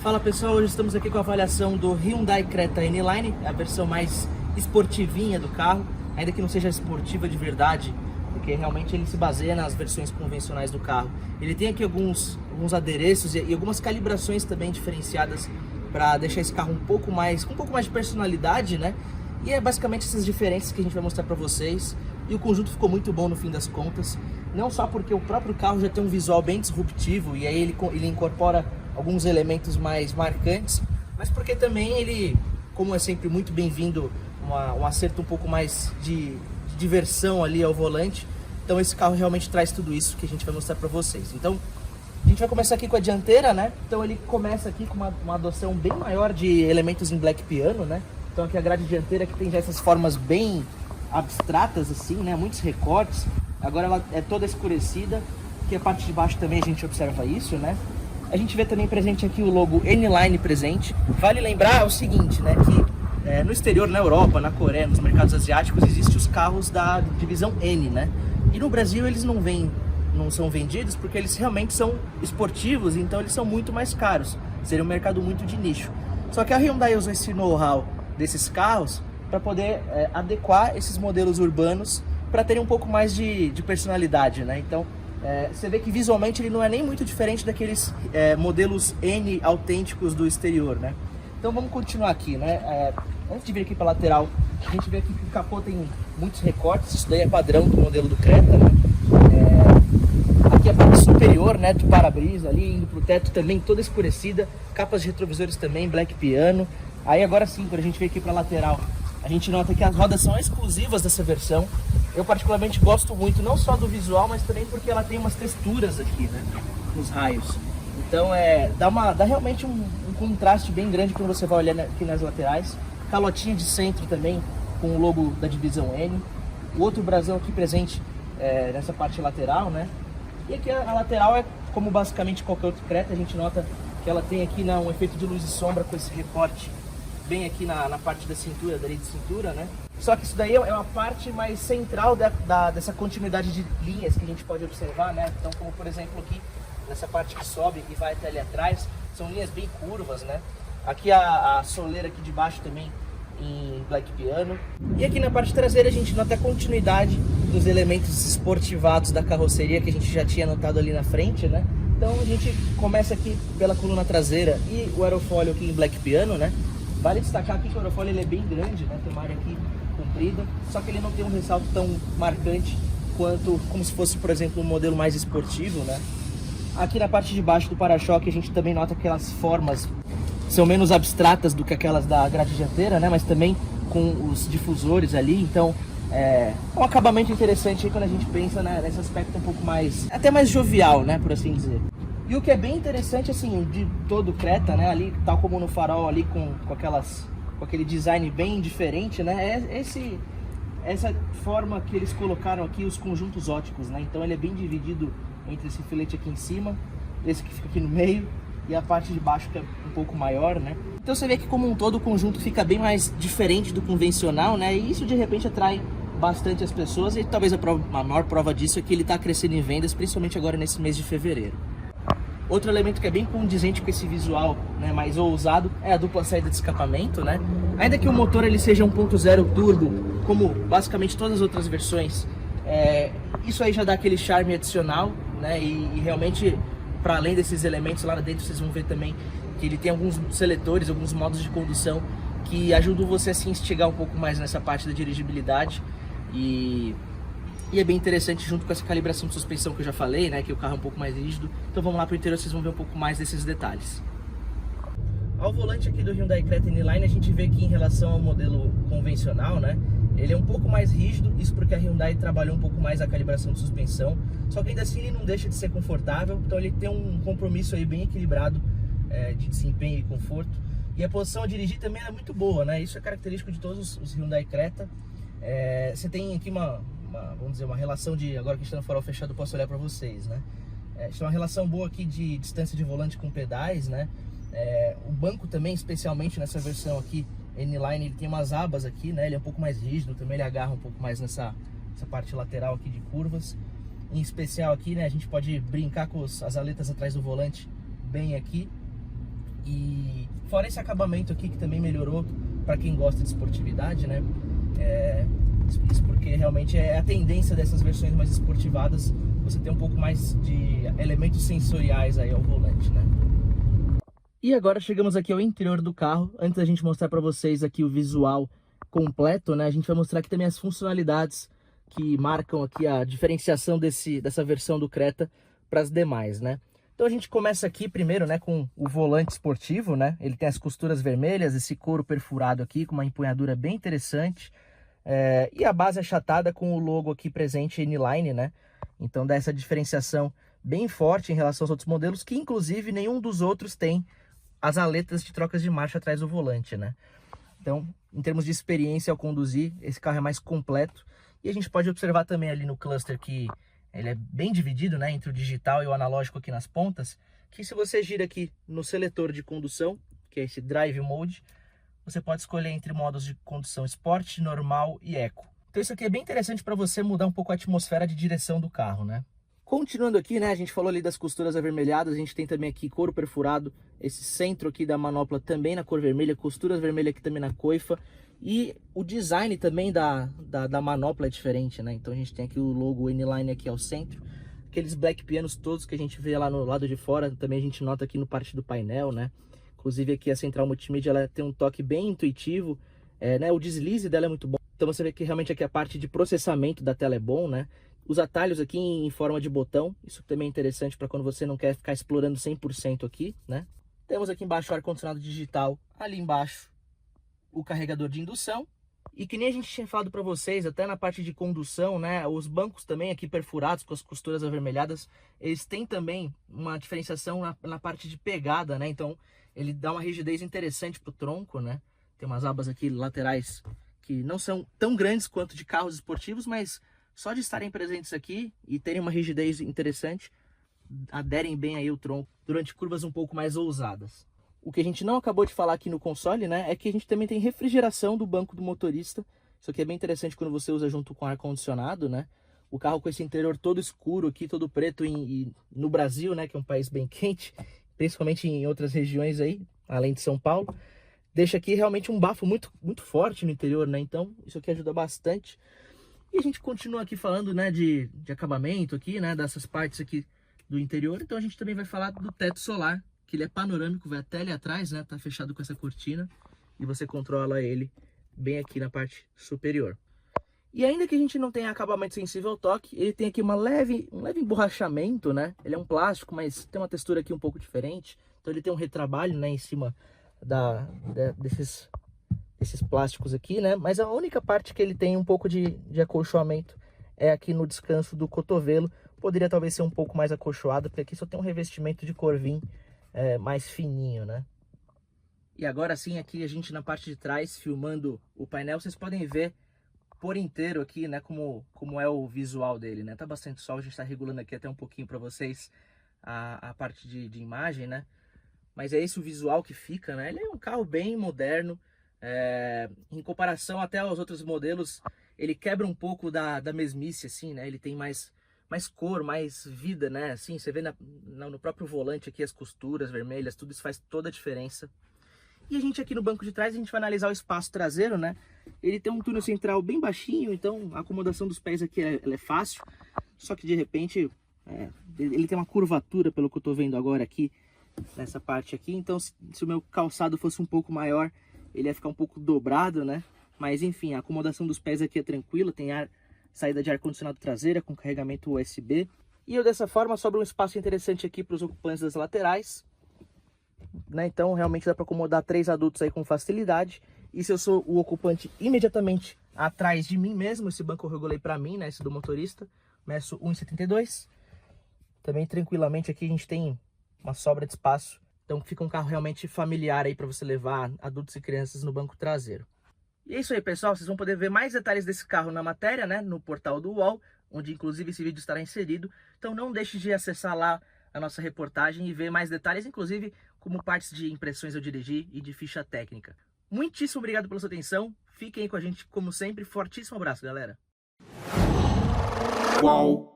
Fala pessoal, hoje estamos aqui com a avaliação do Hyundai Creta N-Line, a versão mais esportivinha do carro, ainda que não seja esportiva de verdade, porque realmente ele se baseia nas versões convencionais do carro. Ele tem aqui alguns adereços e algumas calibrações também diferenciadas para deixar esse carro com um pouco mais de personalidade, né? E é basicamente essas diferenças que a gente vai mostrar para vocês. E o conjunto ficou muito bom no fim das contas, não só porque o próprio carro já tem um visual bem disruptivo e aí ele incorpora alguns elementos mais marcantes, mas porque também ele, como é sempre muito bem-vindo, um acerto um pouco mais de diversão ali ao volante. Então esse carro realmente traz tudo isso que a gente vai mostrar para vocês. Então a gente vai começar aqui com a dianteira, né? Então ele começa aqui com uma adoção bem maior de elementos em black piano, né? Então aqui a grade dianteira que tem já essas formas bem abstratas assim, né? Muitos recortes. Agora ela é toda escurecida, que a parte de baixo também a gente observa isso, né? A gente vê também presente aqui o logo N-Line presente. Vale lembrar o seguinte, né? Que no exterior, na Europa, na Coreia, nos mercados asiáticos, existem os carros da divisão N, né? E no Brasil eles não são vendidos porque eles realmente são esportivos, então eles são muito mais caros. Seria um mercado muito de nicho. Só que a Hyundai usou esse know-how desses carros para poder adequar esses modelos urbanos para terem um pouco mais de personalidade, né? Então você vê que visualmente ele não é nem muito diferente daqueles modelos N autênticos do exterior, né? Então vamos continuar aqui, né? Antes de vir aqui para a lateral, a gente vê aqui que o capô tem muitos recortes, isso daí é padrão do modelo do Creta, né? Aqui a parte superior, né, do para-brisa ali, indo pro teto também toda escurecida, capas de retrovisores também, black piano. Aí agora sim, quando a gente vem aqui para a lateral, a gente nota que as rodas são exclusivas dessa versão. Eu particularmente gosto muito, não só do visual, mas também porque ela tem umas texturas aqui, né, nos raios. Então dá realmente um contraste bem grande quando você vai olhar aqui nas laterais. Calotinha de centro também, com o logo da divisão N. O outro brasão aqui presente nessa parte lateral, né. E aqui a lateral é como basicamente qualquer outro Creta, a gente nota que ela tem aqui um efeito de luz e sombra com esse recorte bem aqui na parte da cintura, da linha de cintura, né? Só que isso daí é uma parte mais central dessa continuidade de linhas que a gente pode observar, né? Então, como por exemplo aqui, nessa parte que sobe e vai até ali atrás, são linhas bem curvas, né? Aqui a soleira aqui de baixo também em black piano. E aqui na parte traseira a gente nota a continuidade dos elementos esportivados da carroceria que a gente já tinha notado ali na frente, né? Então a gente começa aqui pela coluna traseira e o aerofólio aqui em black piano, né? Vale destacar aqui que o aerofólio ele é bem grande, né? Tem uma área aqui comprida, só que ele não tem um ressalto tão marcante quanto como se fosse, por exemplo, um modelo mais esportivo, né? Aqui na parte de baixo do para-choque a gente também nota aquelas formas são menos abstratas do que aquelas da grade dianteira, né? Mas também com os difusores ali, então é um acabamento interessante aí quando a gente pensa, né, nesse aspecto um pouco mais, até mais jovial, né, por assim dizer. E o que é bem interessante, assim, de todo o Creta, né, ali, tal como no farol ali com aquele design bem diferente, né, essa forma que eles colocaram aqui, os conjuntos óticos, né, então ele é bem dividido entre esse filete aqui em cima, esse que fica aqui no meio, e a parte de baixo que é um pouco maior, né. Então você vê que como um todo o conjunto fica bem mais diferente do convencional, né, e isso de repente atrai bastante as pessoas, e talvez a maior prova disso é que ele está crescendo em vendas, principalmente agora nesse mês de fevereiro. Outro elemento que é bem condizente com esse visual, né, mais ousado é a dupla saída de escapamento, né? Ainda que o motor ele seja 1.0 turbo, como basicamente todas as outras versões, isso aí já dá aquele charme adicional, né? E realmente, para além desses elementos lá dentro, vocês vão ver também que ele tem alguns seletores, alguns modos de condução que ajudam você a se instigar um pouco mais nessa parte da dirigibilidade. E é bem interessante junto com essa calibração de suspensão que eu já falei, né, que o carro é um pouco mais rígido. Então vamos lá para o interior, vocês vão ver um pouco mais desses detalhes. Ao volante aqui do Hyundai Creta N-Line, a gente vê que em relação ao modelo convencional, né, ele é um pouco mais rígido, isso porque a Hyundai trabalhou um pouco mais a calibração de suspensão, só que ainda assim ele não deixa de ser confortável, então ele tem um compromisso aí bem equilibrado de desempenho e conforto. E a posição a dirigir também é muito boa, né, isso é característico de todos os Hyundai Creta. Você tem aqui vamos dizer, uma relação de, agora que está no farol fechado eu posso olhar para vocês, né? Uma relação boa aqui de distância de volante com pedais, né? O banco também, especialmente nessa versão aqui, N-Line, ele tem umas abas aqui, né? Ele é um pouco mais rígido, também ele agarra um pouco mais nessa parte lateral aqui de curvas. Em especial aqui, né? A gente pode brincar com as aletas atrás do volante bem aqui. E fora esse acabamento aqui que também melhorou para quem gosta de esportividade, né? Isso porque realmente é a tendência dessas versões mais esportivadas, você ter um pouco mais de elementos sensoriais aí ao volante, né? E agora chegamos aqui ao interior do carro. Antes da gente mostrar para vocês aqui o visual completo, né? A gente vai mostrar aqui também as funcionalidades que marcam aqui a diferenciação dessa versão do Creta para as demais, né? Então a gente começa aqui primeiro, né, com o volante esportivo, né? Ele tem as costuras vermelhas, esse couro perfurado aqui com uma empunhadura bem interessante. E a base achatada com o logo aqui presente N-Line, né? Então dá essa diferenciação bem forte em relação aos outros modelos, que inclusive nenhum dos outros tem as aletas de trocas de marcha atrás do volante, né? Então, em termos de experiência ao conduzir, esse carro é mais completo. E a gente pode observar também ali no cluster que ele é bem dividido, né, entre o digital e o analógico aqui nas pontas, que se você gira aqui no seletor de condução, que é esse Drive Mode, você pode escolher entre modos de condução Sport, Normal e Eco. Então isso aqui é bem interessante para você mudar um pouco a atmosfera de direção do carro, né? Continuando aqui, né, a gente falou ali das costuras avermelhadas, a gente tem também aqui couro perfurado, esse centro aqui da manopla também na cor vermelha, costuras vermelhas aqui também na coifa, e o design também da manopla é diferente, né? Então a gente tem aqui o logo N-Line aqui ao centro, aqueles black pianos todos que a gente vê lá no lado de fora, também a gente nota aqui no parte do painel, né? Inclusive aqui a central multimídia, ela tem um toque bem intuitivo, né? O deslize dela é muito bom, então você vê que realmente aqui a parte de processamento da tela é bom, né? Os atalhos aqui em forma de botão, isso também é interessante para quando você não quer ficar explorando 100% aqui, né? Temos aqui embaixo o ar-condicionado digital, ali embaixo o carregador de indução. E que nem a gente tinha falado para vocês, até na parte de condução, né? Os bancos também aqui perfurados com as costuras avermelhadas, eles têm também uma diferenciação na parte de pegada, né? Então ele dá uma rigidez interessante pro tronco, né? Tem umas abas aqui laterais que não são tão grandes quanto de carros esportivos, mas só de estarem presentes aqui e terem uma rigidez interessante, aderem bem aí o tronco durante curvas um pouco mais ousadas. O que a gente não acabou de falar aqui no console, né, é que a gente também tem refrigeração do banco do motorista. Isso aqui é bem interessante quando você usa junto com ar-condicionado, né? O carro com esse interior todo escuro aqui, todo preto, e no Brasil, né, que é um país bem quente, principalmente em outras regiões aí, além de São Paulo, deixa aqui realmente um bafo muito, muito forte no interior, né? Então isso aqui ajuda bastante. E a gente continua aqui falando, né, de acabamento aqui, né, dessas partes aqui do interior. Então a gente também vai falar do teto solar, que ele é panorâmico, vai até ali atrás, né, tá fechado com essa cortina. E você controla ele bem aqui na parte superior. E ainda que a gente não tenha acabamento sensível ao toque, ele tem aqui um leve emborrachamento, né. Ele é um plástico, mas tem uma textura aqui um pouco diferente. Então ele tem um retrabalho, né, em cima desses plásticos aqui, né? Mas a única parte que ele tem um pouco de acolchoamento é aqui no descanso do cotovelo. Poderia talvez ser um pouco mais acolchoado, porque aqui só tem um revestimento de corvim mais fininho, né? E agora sim, aqui a gente na parte de trás, filmando o painel, vocês podem ver por inteiro aqui, né, como é o visual dele, né? Tá bastante sol, a gente tá regulando aqui até um pouquinho para vocês a parte de imagem, né? Mas é esse o visual que fica, né? Ele é um carro bem moderno, em comparação até aos outros modelos, ele quebra um pouco da mesmice, assim, né? Ele tem mais cor, mais vida, né? Assim, você vê no próprio volante aqui as costuras vermelhas, tudo isso faz toda a diferença. E a gente aqui no banco de trás, a gente vai analisar o espaço traseiro, né? Ele tem um túnel central bem baixinho, então a acomodação dos pés aqui ela é fácil. Só que de repente, ele tem uma curvatura, pelo que eu tô vendo agora aqui, nessa parte aqui. Então se o meu calçado fosse um pouco maior, ele ia ficar um pouco dobrado, né? Mas enfim, a acomodação dos pés aqui é tranquila, tem saída de ar-condicionado traseira com carregamento USB. E dessa forma sobra um espaço interessante aqui para os ocupantes das laterais, né? Então realmente dá para acomodar 3 adultos aí com facilidade. E se eu sou o ocupante imediatamente atrás de mim mesmo, esse banco eu regulei para mim, né? Esse do motorista, meço 1,72. Também tranquilamente aqui a gente tem uma sobra de espaço. Então fica um carro realmente familiar aí para você levar adultos e crianças no banco traseiro. E é isso aí, pessoal. Vocês vão poder ver mais detalhes desse carro na matéria, né? No portal do UOL, onde inclusive esse vídeo estará inserido. Então não deixe de acessar lá a nossa reportagem e ver mais detalhes, inclusive como partes de impressões eu dirigi e de ficha técnica. Muitíssimo obrigado pela sua atenção. Fiquem aí com a gente como sempre. Fortíssimo abraço, galera. Uau.